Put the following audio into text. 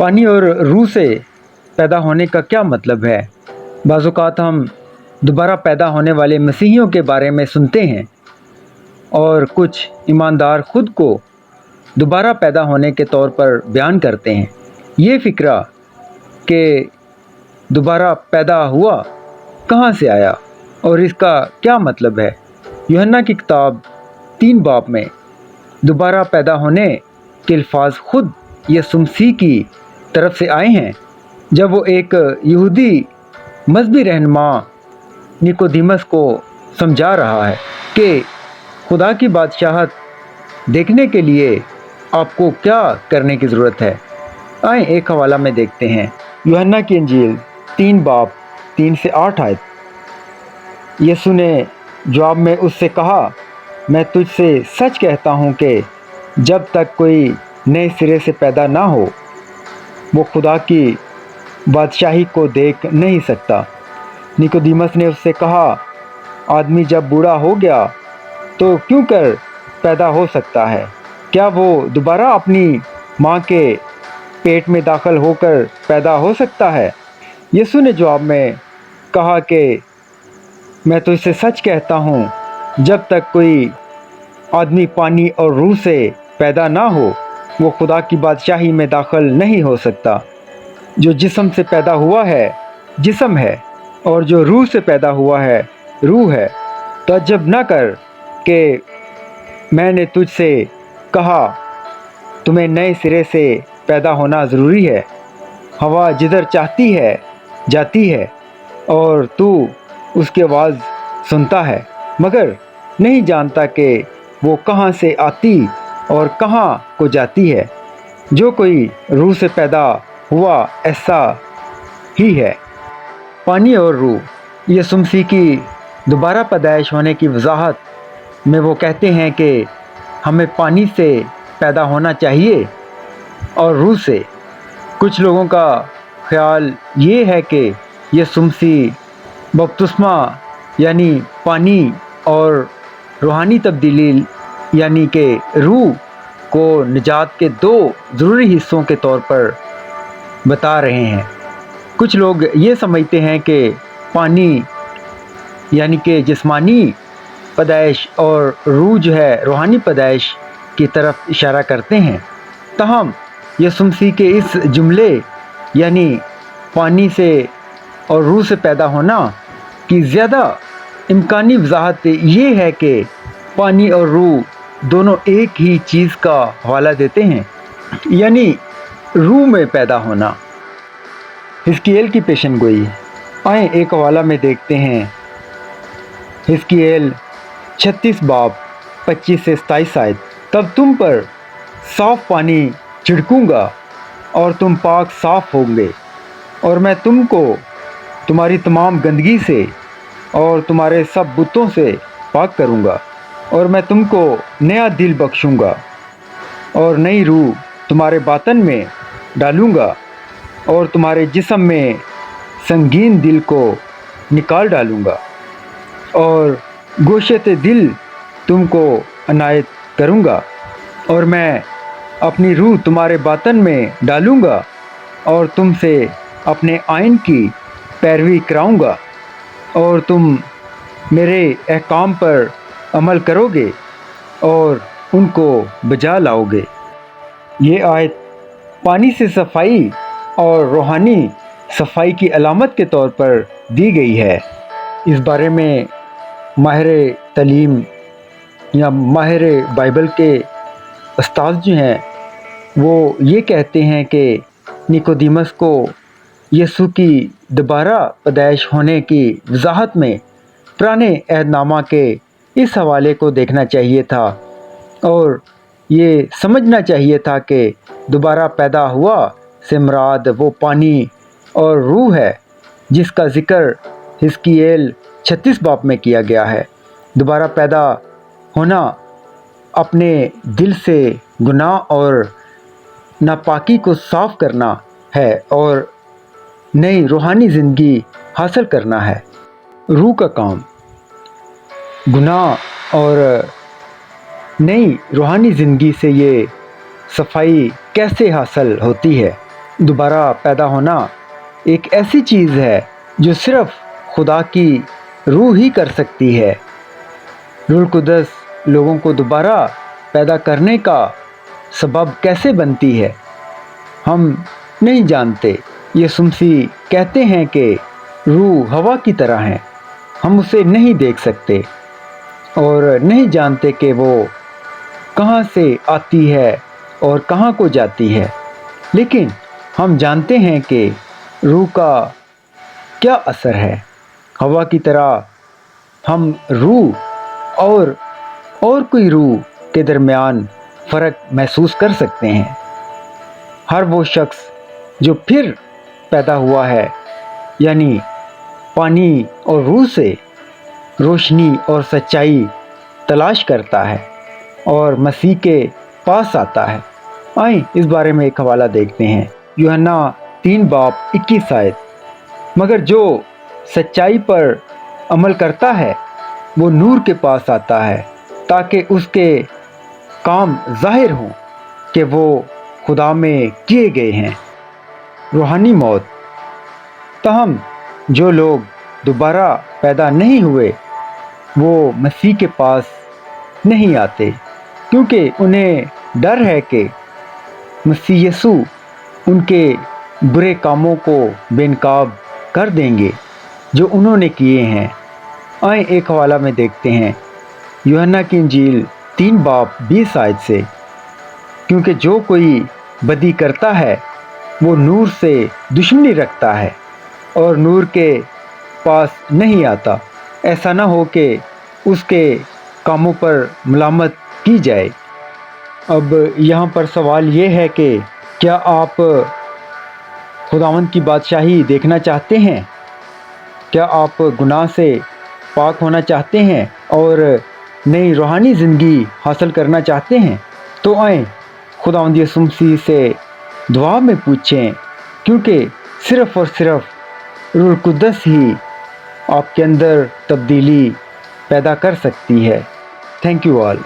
पानी और रूह से पैदा होने का क्या मतलब है? बाज़ औक़ात हम दोबारा पैदा होने वाले मसीहियों के बारे में सुनते हैं और कुछ ईमानदार ख़ुद को दोबारा पैदा होने के तौर पर बयान करते हैं। ये फ़िक्रा कि दोबारा पैदा हुआ कहाँ से आया और इसका क्या मतलब है? यूहन्ना की किताब 3 बाब में दोबारा पैदा होने के अल्फाज ख़ुद यीशु मसीह की तरफ से आए हैं जब वो एक यहूदी मज़हबी रहनुमा निकोदेमस को समझा रहा है कि खुदा की बादशाहत देखने के लिए आपको क्या करने की ज़रूरत है। आए एक हवाला में देखते हैं। यूहन्ना की इंजील 3 बाब 3 से 8 आयत। यीशु ने जवाब में उससे कहा, मैं तुझसे सच कहता हूँ कि जब तक कोई नए सिरे से पैदा ना हो वो खुदा की बादशाही को देख नहीं सकता। निकोदेमस ने उससे कहा, आदमी जब बूढ़ा हो गया तो क्यों कर पैदा हो सकता है? क्या वो दोबारा अपनी माँ के पेट में दाखिल होकर पैदा हो सकता है? यीशु ने जवाब में कहा कि मैं तुझसे सच कहता हूँ, जब तक कोई आदमी पानी और रूह से पैदा ना हो वो खुदा की बादशाही में दाखिल नहीं हो सकता। जो जिस्म से पैदा हुआ है जिस्म है और जो रूह से पैदा हुआ है रूह है। तअज्जुब न कर कि मैंने तुझसे कहा तुम्हें नए सिरे से पैदा होना ज़रूरी है। हवा जिधर चाहती है जाती है और तू उसकी आवाज़ सुनता है मगर नहीं जानता कि वो कहाँ से आती और कहाँ को जाती है। जो कोई रूह से पैदा हुआ ऐसा ही है। पानी और रूह यीशु मसीह की दोबारा पैदाइश होने की वजाहत में वो कहते हैं कि हमें पानी से पैदा होना चाहिए और रूह से। कुछ लोगों का ख्याल ये है कि यीशु मसीह बपतिस्मा यानी पानी और रूहानी तब्दीली यानी कि रूह को निजात के 2 ज़रूरी हिस्सों के तौर पर बता रहे हैं। कुछ लोग ये समझते हैं कि पानी यानी कि जिस्मानी पैदाइश और रूह जो है रूहानी पैदाइश की तरफ इशारा करते हैं। ताहम यीशु मसीह के इस जुमले यानी पानी से और रूह से पैदा होना की ज़्यादा इम्कानी वजाहत ये है कि पानी और रूह दोनों एक ही चीज़ का हवाला देते हैं यानी रूह में पैदा होना। हिजकिय्येल की पेशनगोई। आए एक हवाला में देखते हैं। हिजकिय्येल 36 बाब 25 से 27 आयत। तब तुम पर साफ़ पानी छिड़कूँगा और तुम पाक साफ़ होंगे और मैं तुमको तुम्हारी तमाम गंदगी से और तुम्हारे सब बुतों से पाक करूँगा और मैं तुमको नया दिल बख्शूँगा और नई रूह तुम्हारे बातन में डालूँगा और तुम्हारे जिस्म में संगीन दिल को निकाल डालूँगा और गोशत दिल तुमको अनायत करूँगा और मैं अपनी रूह तुम्हारे बातन में डालूँगा और तुमसे अपने आइन की पैरवी कराऊँगा और तुम मेरे अहकाम पर अमल करोगे और उनको बजा लाओगे। ये आयत पानी से सफाई और रूहानी सफाई की अलामत के तौर पर दी गई है। इस बारे में माहिर तालीम या माहिर बाइबल के उस्ताद जो हैं वो ये कहते हैं कि निकोदेमस को यीशु की दोबारा पैदाइश होने की वजाहत में पुराने अहदनामा के इस हवाले को देखना चाहिए था और ये समझना चाहिए था कि दोबारा पैदा हुआ से मुराद वो पानी और रूह है जिसका ज़िक्र हिजकिय्येल 36 बाब में किया गया है। दोबारा पैदा होना अपने दिल से गुनाह और नापाकी को साफ़ करना है और नई रूहानी ज़िंदगी हासिल करना है। रूह का काम गुनाह और नई रूहानी ज़िंदगी से ये सफाई कैसे हासिल होती है दोबारा पैदा होना एक ऐसी चीज़ है जो सिर्फ खुदा की रूह ही कर सकती है। रूह कुद्दस लोगों को दोबारा पैदा करने का सबब कैसे बनती है हम नहीं जानते। यीशु मसीह कहते हैं कि रूह हवा की तरह है, हम उसे नहीं देख सकते और नहीं जानते कि वो कहाँ से आती है और कहाँ को जाती है, लेकिन हम जानते हैं कि रूह का क्या असर है। हवा की तरह हम रूह और कोई रूह के दरमियान फ़र्क महसूस कर सकते हैं। हर वो शख्स जो फिर पैदा हुआ है, यानी पानी और रूह से, रोशनी और सच्चाई तलाश करता है और मसीह के पास आता है। आइए इस बारे में एक हवाला देखते हैं। यूहन्ना 3:21 आयत, मगर जो सच्चाई पर अमल करता है वो नूर के पास आता है ताकि उसके काम ज़ाहिर हों कि वो खुदा में किए गए हैं। रूहानी मौत। तहम जो लोग दोबारा पैदा नहीं हुए वो मसीह के पास नहीं आते क्योंकि उन्हें डर है कि मसीह यीशु उनके बुरे कामों को बेनकाब कर देंगे जो उन्होंने किए हैं। आए एक हवाला में देखते हैं यूहन्ना की इंजील 3:20 आयत से, क्योंकि जो कोई बदी करता है वो नूर से दुश्मनी रखता है और नूर के पास नहीं आता, ऐसा ना हो कि उसके कामों पर मलामत की जाए। अब यहाँ पर सवाल ये है कि क्या आप खुदावंद की बादशाही देखना चाहते हैं? क्या आप गुनाह से पाक होना चाहते हैं और नई रूहानी ज़िंदगी हासिल करना चाहते हैं? तो आएँ खुदावंद यीशु मसीह से दुआ में पूछें, क्योंकि सिर्फ़ और सिर्फ रूह कुद्दस ही आपके अंदर तब्दीली पैदा कर सकती है। Thank you all.